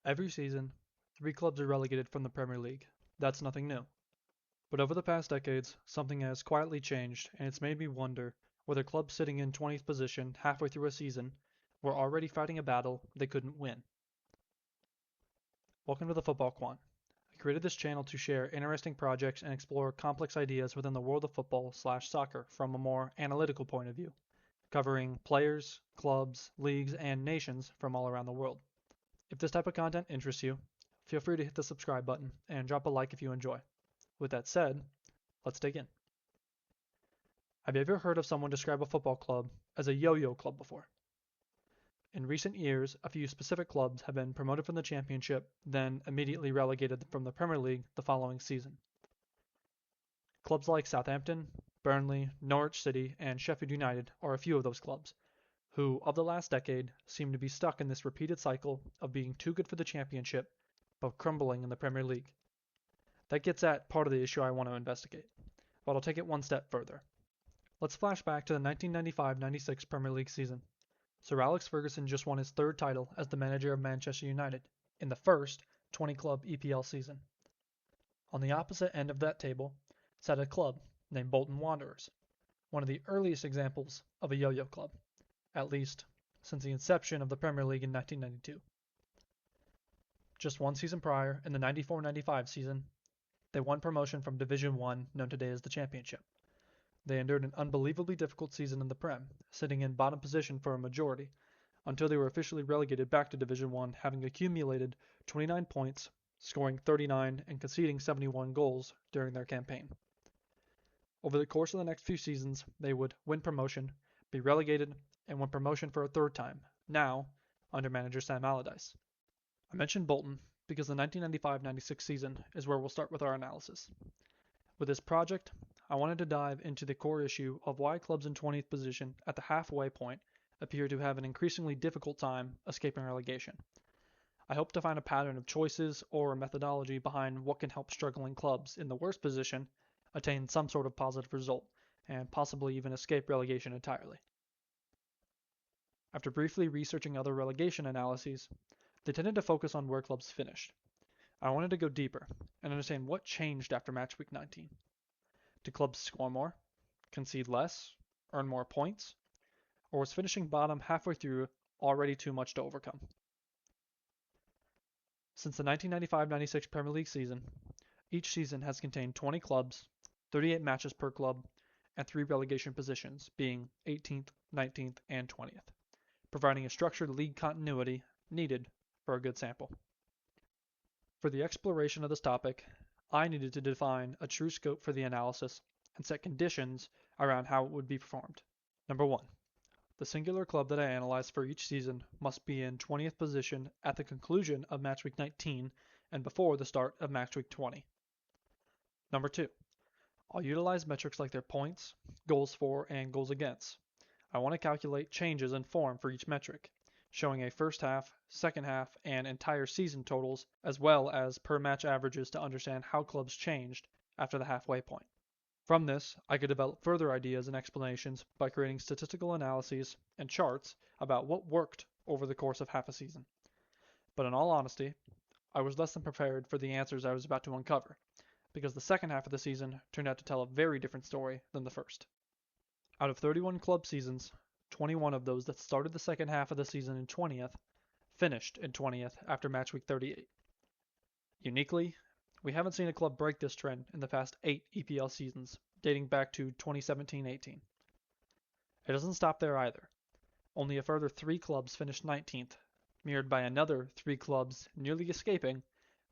Every season, 3 clubs are relegated from the Premier League. That's nothing new. But over the past decades, something has quietly changed, and it's made me wonder whether clubs sitting in 20th position halfway through a season were already fighting a battle they couldn't win. Welcome to the Football Quant. I created this channel to share interesting projects and explore complex ideas within the world of football/soccer from a more analytical point of view, covering players, clubs, leagues, and nations from all around the world. If this type of content interests you, feel free to hit the subscribe button and drop a like if you enjoy. With that said, let's dig in. Have you ever heard of someone describe a football club as a yo-yo club before? In recent years, a few specific clubs have been promoted from the Championship, then immediately relegated from the Premier League the following season. Clubs like Southampton, Burnley, Norwich City, and Sheffield United are a few of those clubs, who, of the last decade, seem to be stuck in this repeated cycle of being too good for the Championship, but crumbling in the Premier League. That gets at part of the issue I want to investigate, but I'll take it one step further. Let's flash back to the 1995-96 Premier League season. Sir Alex Ferguson just won his third title as the manager of Manchester United, in the first 20-club EPL season. On the opposite end of that table sat a club named Bolton Wanderers, one of the earliest examples of a yo-yo club, at least since the inception of the Premier League in 1992. Just one season prior, in the 94-95 season, they won promotion from Division 1, known today as the Championship. They endured an unbelievably difficult season in the Prem, sitting in bottom position for a majority, until they were officially relegated back to Division 1, having accumulated 29 points, scoring 39 and conceding 71 goals during their campaign. Over the course of the next few seasons, they would win promotion, be relegated, and win promotion for a third time, now under manager Sam Allardyce. I mentioned Bolton because the 1995-96 season is where we'll start with our analysis. With this project, I wanted to dive into the core issue of why clubs in 20th position at the halfway point appear to have an increasingly difficult time escaping relegation. I hope to find a pattern of choices or a methodology behind what can help struggling clubs in the worst position attain some sort of positive result, and possibly even escape relegation entirely. After briefly researching other relegation analyses, they tended to focus on where clubs finished. I wanted to go deeper and understand what changed after match week 19. Did clubs score more, concede less, earn more points, or was finishing bottom halfway through already too much to overcome? Since the 1995-96 Premier League season, each season has contained 20 clubs, 38 matches per club, and 3 relegation positions, being 18th, 19th, and 20th, providing a structured league continuity needed for a good sample. For the exploration of this topic, I needed to define a true scope for the analysis and set conditions around how it would be performed. Number 1. The singular club that I analyzed for each season must be in 20th position at the conclusion of match week 19 and before the start of match week 20. Number 2. I'll utilize metrics like their points, goals for, and goals against. I want to calculate changes in form for each metric, showing a first half, second half, and entire season totals, as well as per match averages to understand how clubs changed after the halfway point. From this, I could develop further ideas and explanations by creating statistical analyses and charts about what worked over the course of half a season. But in all honesty, I was less than prepared for the answers I was about to uncover, because the second half of the season turned out to tell a very different story than the first. Out of 31 club seasons, 21 of those that started the second half of the season in 20th finished in 20th after match week 38. Uniquely, we haven't seen a club break this trend in the past 8 EPL seasons, dating back to 2017-18. It doesn't stop there either. Only a further 3 clubs finished 19th, mirrored by another 3 clubs nearly escaping,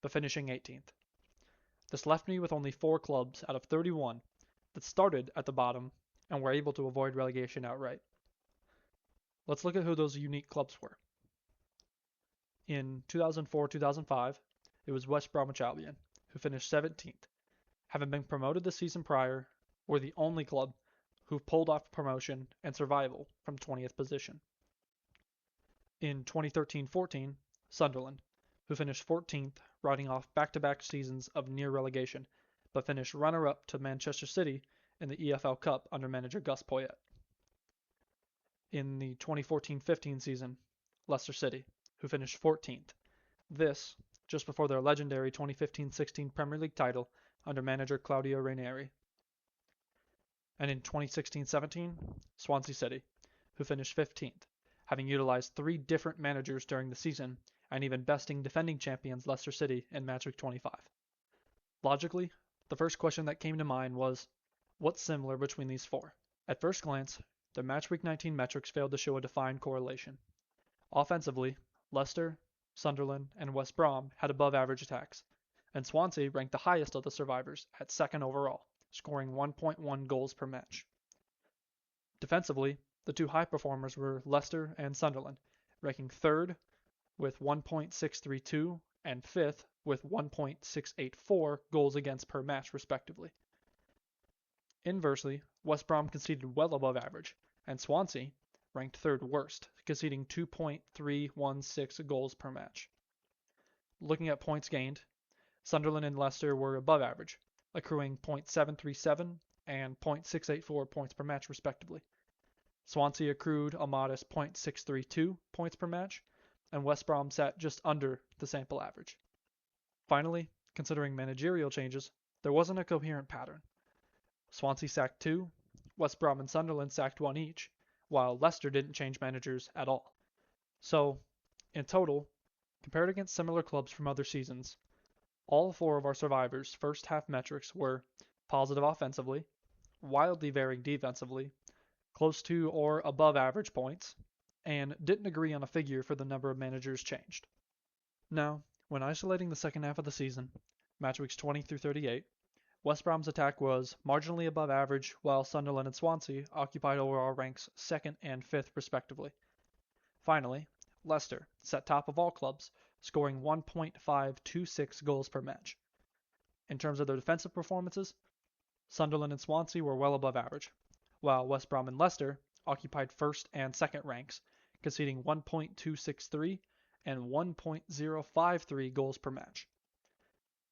but finishing 18th. This left me with only 4 clubs out of 31 that started at the bottom and were able to avoid relegation outright. Let's look at who those unique clubs were. In 2004-2005, it was West Bromwich Albion, who finished 17th. Having been promoted the season prior, were the only club who pulled off promotion and survival from 20th position. In 2013-14, Sunderland, who finished 14th, riding off back-to-back seasons of near relegation, but finished runner-up to Manchester City in the EFL Cup under manager Gus Poyet. In the 2014-15 season, Leicester City, who finished 14th, This, just before their legendary 2015-16 Premier League title under manager Claudio Ranieri. And in 2016-17, Swansea City, who finished 15th, having utilized 3 different managers during the season and even besting defending champions Leicester City in matchweek 25. Logically, the first question that came to mind was, what's similar between these 4? At first glance, their matchweek 19 metrics failed to show a defined correlation. Offensively, Leicester, Sunderland, and West Brom had above-average attacks, and Swansea ranked the highest of the survivors at 2nd overall, scoring 1.1 goals per match. Defensively, the 2 high performers were Leicester and Sunderland, ranking 3rd with 1.632 and 5th with 1.684 goals against per match respectively. Inversely, West Brom conceded well above average, and Swansea ranked 3rd worst, conceding 2.316 goals per match. Looking at points gained, Sunderland and Leicester were above average, accruing .737 and .684 points per match respectively. Swansea accrued a modest .632 points per match, and West Brom sat just under the sample average. Finally, considering managerial changes, there wasn't a coherent pattern. Swansea sacked 2, West Brom and Sunderland sacked 1 each, while Leicester didn't change managers at all. So, in total, compared against similar clubs from other seasons, all 4 of our survivors' first half metrics were positive offensively, wildly varying defensively, close to or above average points, and didn't agree on a figure for the number of managers changed. Now, when isolating the second half of the season, matchweeks 20 through 38, West Brom's attack was marginally above average, while Sunderland and Swansea occupied overall ranks 2nd and 5th respectively. Finally, Leicester sat top of all clubs, scoring 1.526 goals per match. In terms of their defensive performances, Sunderland and Swansea were well above average, while West Brom and Leicester occupied 1st and 2nd ranks, conceding 1.263 and 1.053 goals per match.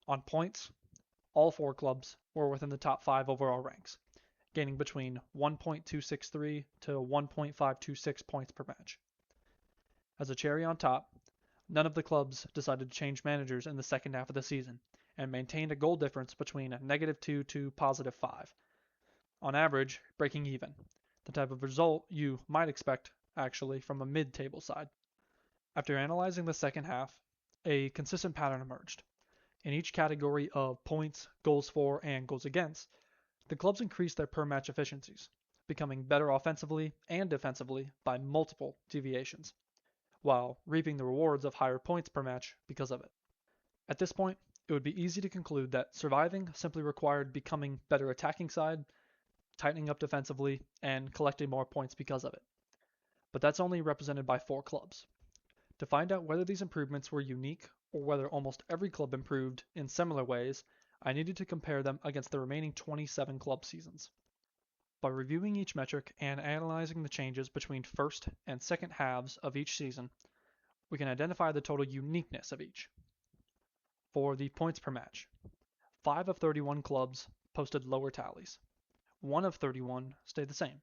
On points, all 4 clubs were within the top 5 overall ranks, gaining between 1.263 to 1.526 points per match. As a cherry on top, none of the clubs decided to change managers in the second half of the season, and maintained a goal difference between -2 to +5, on average breaking even, the type of result you might expect, actually, from a mid-table side. After analyzing the second half, a consistent pattern emerged. In each category of points, goals for, and goals against, the clubs increased their per-match efficiencies, becoming better offensively and defensively by multiple deviations, while reaping the rewards of higher points per match because of it. At this point, it would be easy to conclude that surviving simply required becoming better attacking side, tightening up defensively, and collecting more points because of it. But that's only represented by 4 clubs. To find out whether these improvements were unique or whether almost every club improved in similar ways, I needed to compare them against the remaining 27 club seasons. By reviewing each metric and analyzing the changes between first and second halves of each season, we can identify the total uniqueness of each. For the points per match, 5 of 31 clubs posted lower tallies, 1 of 31 stayed the same,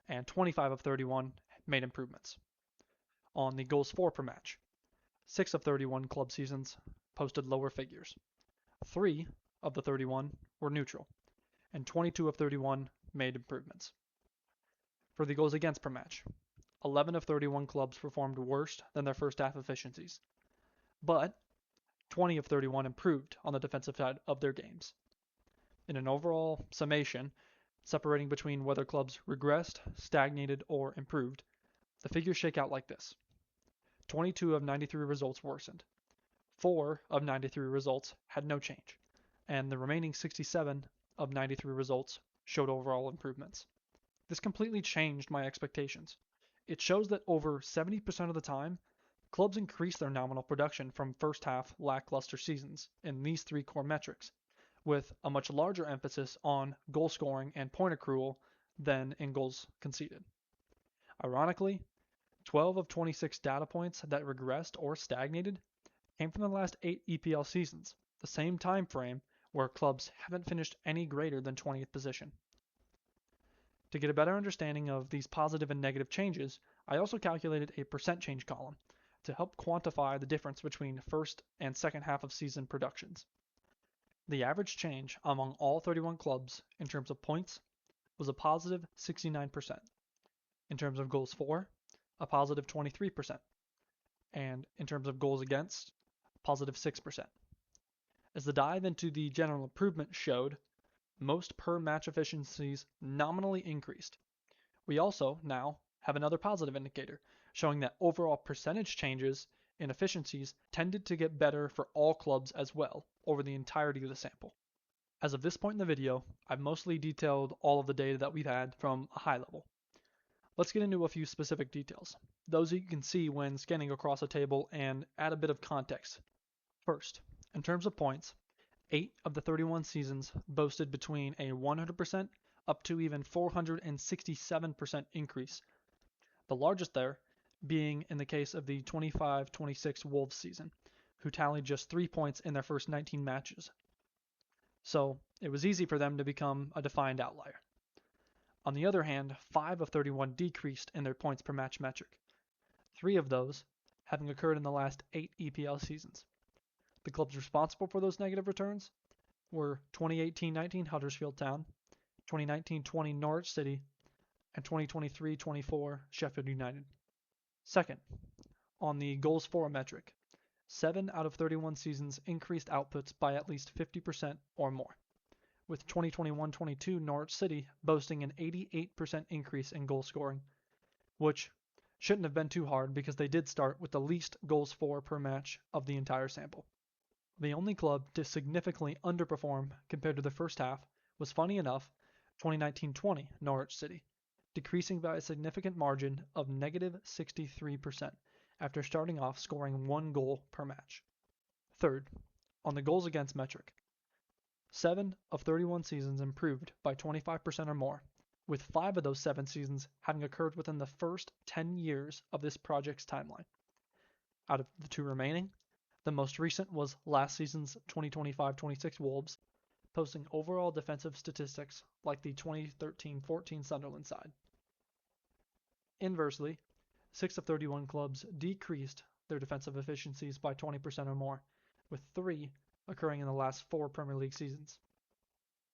and 25 of 31 made improvements. On the goals for per match, 6 of 31 club seasons posted lower figures. 3 of the 31 were neutral, and 22 of 31 made improvements. For the goals against per match, 11 of 31 clubs performed worse than their first half efficiencies, but 20 of 31 improved on the defensive side of their games. In an overall summation, separating between whether clubs regressed, stagnated, or improved, the figures shake out like this. 22 of 93 results worsened. 4 of 93 results had no change, and the remaining 67 of 93 results showed overall improvements. This completely changed my expectations. It shows that over 70% of the time, clubs increase their nominal production from first half lackluster seasons in these 3 core metrics, with a much larger emphasis on goal scoring and point accrual than in goals conceded. Ironically, 12 of 26 data points that regressed or stagnated came from the last 8 EPL seasons, the same time frame where clubs haven't finished any greater than 20th position. To get a better understanding of these positive and negative changes, I also calculated a percent change column, to help quantify the difference between first and second half of season productions. The average change among all 31 clubs in terms of points was a positive 69%. In terms of goals for, a positive 23%. And in terms of goals against, positive 6%. As the dive into the general improvement showed, most per match efficiencies nominally increased. We also now have another positive indicator showing that overall percentage changes in efficiencies tended to get better for all clubs as well over the entirety of the sample. As of this point in the video, I've mostly detailed all of the data that we've had from a high level. Let's get into a few specific details, those that you can see when scanning across a table, and add a bit of context. First, in terms of points, 8 of the 31 seasons boasted between a 100% up to even 467% increase, the largest there being in the case of the 25-26 Wolves season, who tallied just 3 points in their first 19 matches. So it was easy for them to become a defined outlier. On the other hand, 5 of 31 decreased in their points per match metric, 3 of those having occurred in the last 8 EPL seasons. The clubs responsible for those negative returns were 2018-19 Huddersfield Town, 2019-20 Norwich City, and 2023-24 Sheffield United. Second, on the goals for metric, 7 out of 31 seasons increased outputs by at least 50% or more, with 2021-22 Norwich City boasting an 88% increase in goal scoring, which shouldn't have been too hard because they did start with the least goals for per match of the entire sample. The only club to significantly underperform compared to the first half was, funny enough, 2019-20 Norwich City, decreasing by a significant margin of negative 63% after starting off scoring 1 goal per match. Third, on the goals against metric, 7 of 31 seasons improved by 25% or more, with 5 of those 7 seasons having occurred within the first 10 years of this project's timeline. Out of the 2 remaining, the most recent was last season's 2025-26 Wolves, posting overall defensive statistics like the 2013-14 Sunderland side. Inversely, 6 of 31 clubs decreased their defensive efficiencies by 20% or more, with 3 occurring in the last 4 Premier League seasons.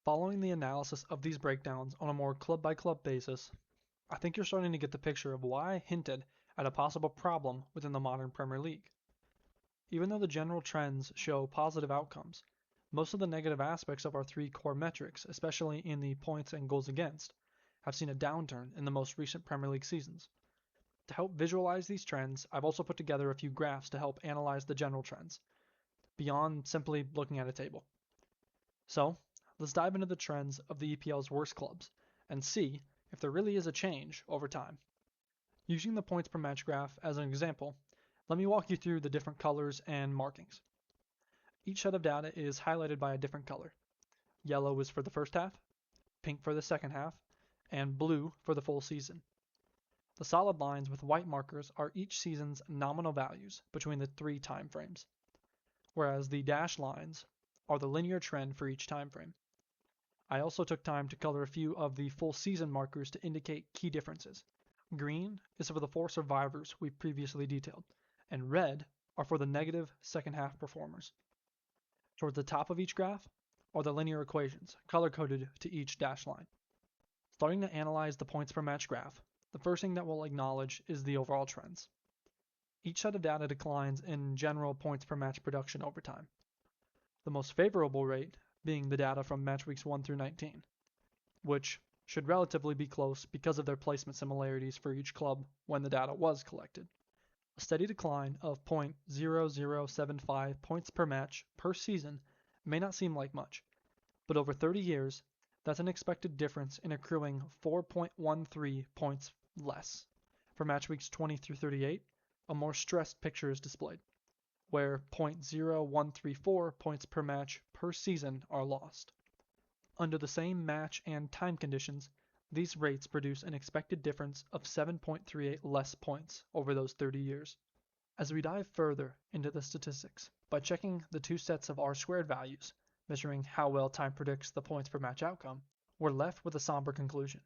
Following the analysis of these breakdowns on a more club-by-club basis, I think you're starting to get the picture of why I hinted at a possible problem within the modern Premier League. Even though the general trends show positive outcomes, most of the negative aspects of our 3 core metrics, especially in the points and goals against, have seen a downturn in the most recent Premier League seasons. To help visualize these trends, I've also put together a few graphs to help analyze the general trends, beyond simply looking at a table. So, let's dive into the trends of the EPL's worst clubs, and see if there really is a change over time. Using the points per match graph as an example, let me walk you through the different colors and markings. Each set of data is highlighted by a different color. Yellow is for the first half, pink for the second half, and blue for the full season. The solid lines with white markers are each season's nominal values between the 3 time frames, whereas the dashed lines are the linear trend for each time frame. I also took time to color a few of the full season markers to indicate key differences. Green is for the 4 survivors we previously detailed, and red are for the negative second half performers. Towards the top of each graph are the linear equations, color-coded to each dashed line. Starting to analyze the points per match graph, the first thing that we'll acknowledge is the overall trends. Each set of data declines in general points per match production over time. The most favorable rate being the data from match weeks 1 through 19, which should relatively be close because of their placement similarities for each club when the data was collected. A steady decline of 0.0075 points per match per season may not seem like much, but over 30 years, that's an expected difference in accruing 4.13 points less. For match weeks 20 through 38, a more stressed picture is displayed, where 0.0134 points per match per season are lost. Under the same match and time conditions, these rates produce an expected difference of 7.38 less points over those 30 years. As we dive further into the statistics, by checking the 2 sets of R-squared values, measuring how well time predicts the points per match outcome, we're left with a somber conclusion.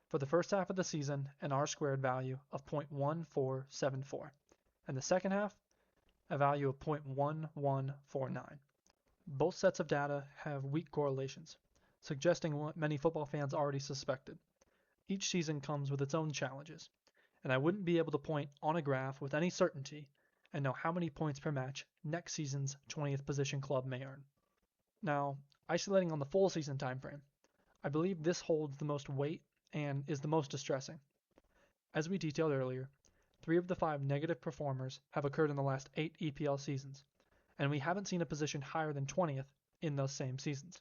For the first half of the season, an R-squared value of 0.1474, and the second half, a value of 0.1149. Both sets of data have weak correlations, suggesting what many football fans already suspected. Each season comes with its own challenges, and I wouldn't be able to point on a graph with any certainty and know how many points per match next season's 20th position club may earn. Now, isolating on the full season timeframe, I believe this holds the most weight and is the most distressing. As we detailed earlier, 3 of the 5 negative performers have occurred in the last 8 EPL seasons, and we haven't seen a position higher than 20th in those same seasons.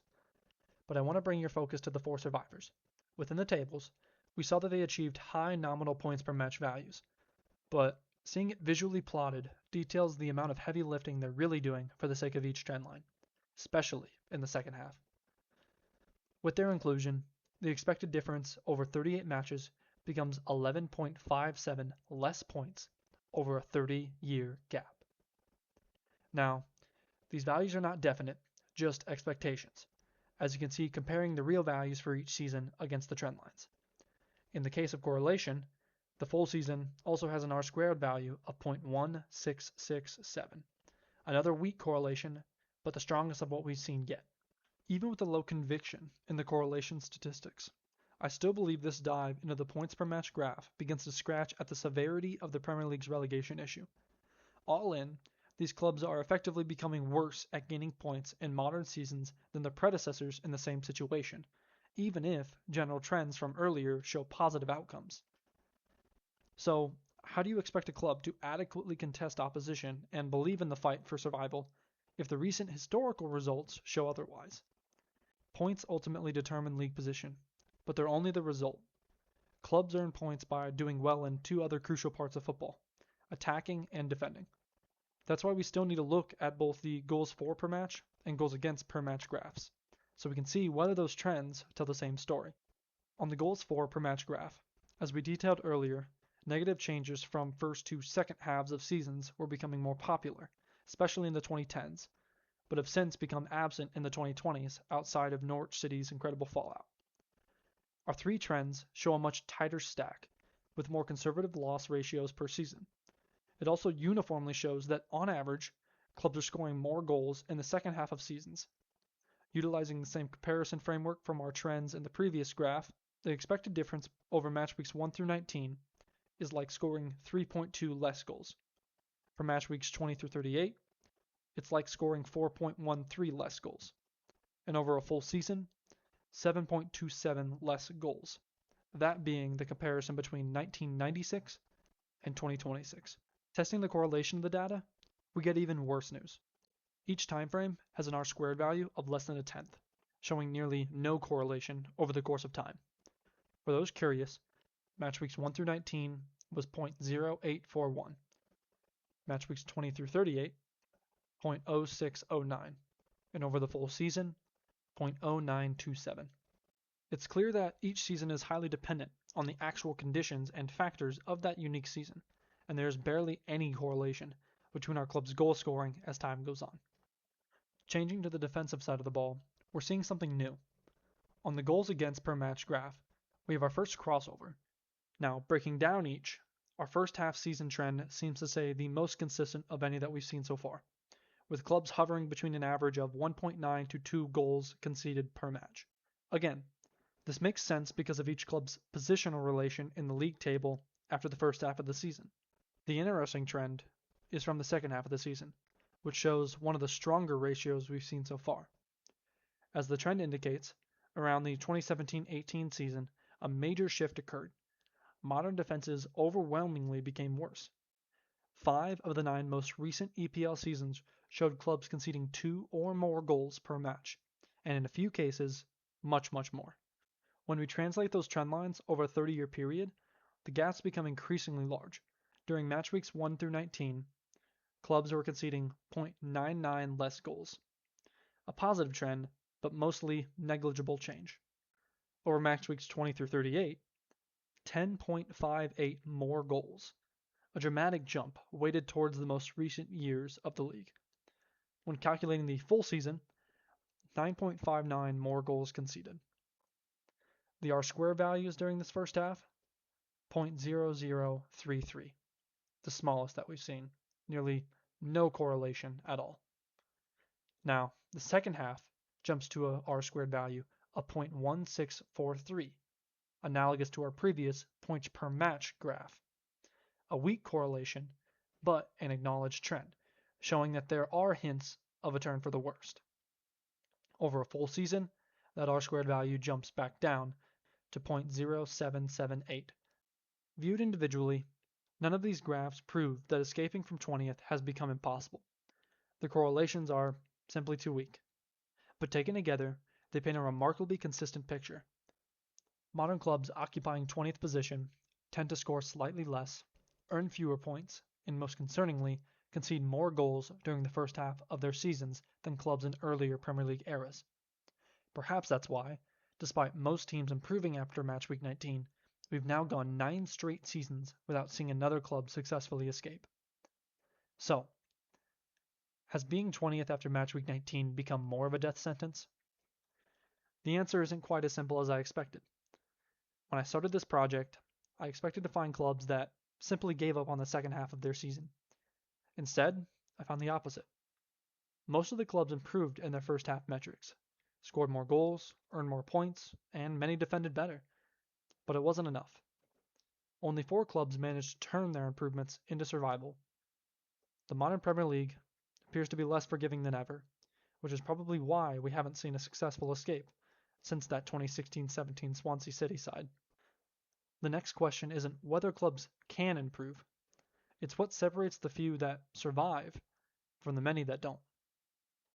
But I want to bring your focus to the 4 survivors. Within the tables, we saw that they achieved high nominal points per match values, but seeing it visually plotted details the amount of heavy lifting they're really doing for the sake of each trend line, especially in the second half. With their inclusion, the expected difference over 38 matches becomes 11.57 less points over a 30-year gap. Now, these values are not definite, just expectations, as you can see comparing the real values for each season against the trend lines. In the case of correlation, the full season also has an R-squared value of 0.1667, another weak correlation, but the strongest of what we've seen yet. Even with the low conviction in the correlation statistics, I still believe this dive into the points per match graph begins to scratch at the severity of the Premier League's relegation issue. All in, these clubs are effectively becoming worse at gaining points in modern seasons than their predecessors in the same situation, even if general trends from earlier show positive outcomes. So, how do you expect a club to adequately contest opposition and believe in the fight for survival if the recent historical results show otherwise? Points ultimately determine league position, but they're only the result. Clubs earn points by doing well in 2 other crucial parts of football, attacking and defending. That's why we still need to look at both the goals for per match and goals against per match graphs, so we can see whether those trends tell the same story. On the goals for per match graph, as we detailed earlier, negative changes from first to second halves of seasons were becoming more popular, especially in the 2010s, but have since become absent in the 2020s outside of Norwich City's incredible fallout. Our 3 trends show a much tighter stack, with more conservative loss ratios per season. It also uniformly shows that, on average, clubs are scoring more goals in the second half of seasons. Utilizing the same comparison framework from our trends in the previous graph, the expected difference over match weeks 1 through 19 is like scoring 3.2 less goals. For match weeks 20 through 38, it's like scoring 4.13 less goals. And over a full season, 7.27 less goals. That being the comparison between 1996 and 2026. Testing the correlation of the data, we get even worse news. Each time frame has an R-squared value of less than a tenth, showing nearly no correlation over the course of time. For those curious, match weeks 1 through 19 was 0.0841. Match weeks 20 through 38, 0.0609, and over the full season, 0.0927. It's clear that each season is highly dependent on the actual conditions and factors of that unique season, and there is barely any correlation between our club's goal scoring as time goes on. Changing to the defensive side of the ball, we're seeing something new. On the goals against per match graph, we have our first crossover. Now, breaking down each, our first half season trend seems to say the most consistent of any that we've seen so far, with clubs hovering between an average of 1.9 to 2 goals conceded per match. Again, this makes sense because of each club's positional relation in the league table after the first half of the season. The interesting trend is from the second half of the season, which shows one of the stronger ratios we've seen so far. As the trend indicates, around the 2017-18 season, a major shift occurred. Modern defenses overwhelmingly became worse. 5 of the 9 most recent EPL seasons showed clubs conceding 2 or more goals per match, and in a few cases, much more. When we translate those trend lines over a 30-year period, the gaps become increasingly large. During match weeks 1 through 19, clubs were conceding 0.99 less goals. A positive trend, but mostly negligible change. Over match weeks 20 through 38, 10.58 more goals. A dramatic jump weighted towards the most recent years of the league. When calculating the full season, 9.59 more goals conceded. The R-square values during this first half, 0.0033. the smallest that we've seen, nearly no correlation at all. Now, the second half jumps to a R-squared value of 0.1643, analogous to our previous points per match graph. A weak correlation, but an acknowledged trend, showing that there are hints of a turn for the worst. Over a full season, that R-squared value jumps back down to 0.0778. Viewed individually, none of these graphs prove that escaping from 20th has become impossible. The correlations are simply too weak. But taken together, they paint a remarkably consistent picture. Modern clubs occupying 20th position tend to score slightly less, earn fewer points, and most concerningly, concede more goals during the first half of their seasons than clubs in earlier Premier League eras. Perhaps that's why, despite most teams improving after match week 19, we've now gone 9 straight seasons without seeing another club successfully escape. So, has being 20th after match week 19 become more of a death sentence? The answer isn't quite as simple as I expected. When I started this project, I expected to find clubs that simply gave up on the second half of their season. Instead, I found the opposite. Most of the clubs improved in their first half metrics, scored more goals, earned more points, and many defended better. But it wasn't enough. Only 4 clubs managed to turn their improvements into survival. The modern Premier League appears to be less forgiving than ever, which is probably why we haven't seen a successful escape since that 2016-17 Swansea City side. The next question isn't whether clubs can improve, it's what separates the few that survive from the many that don't.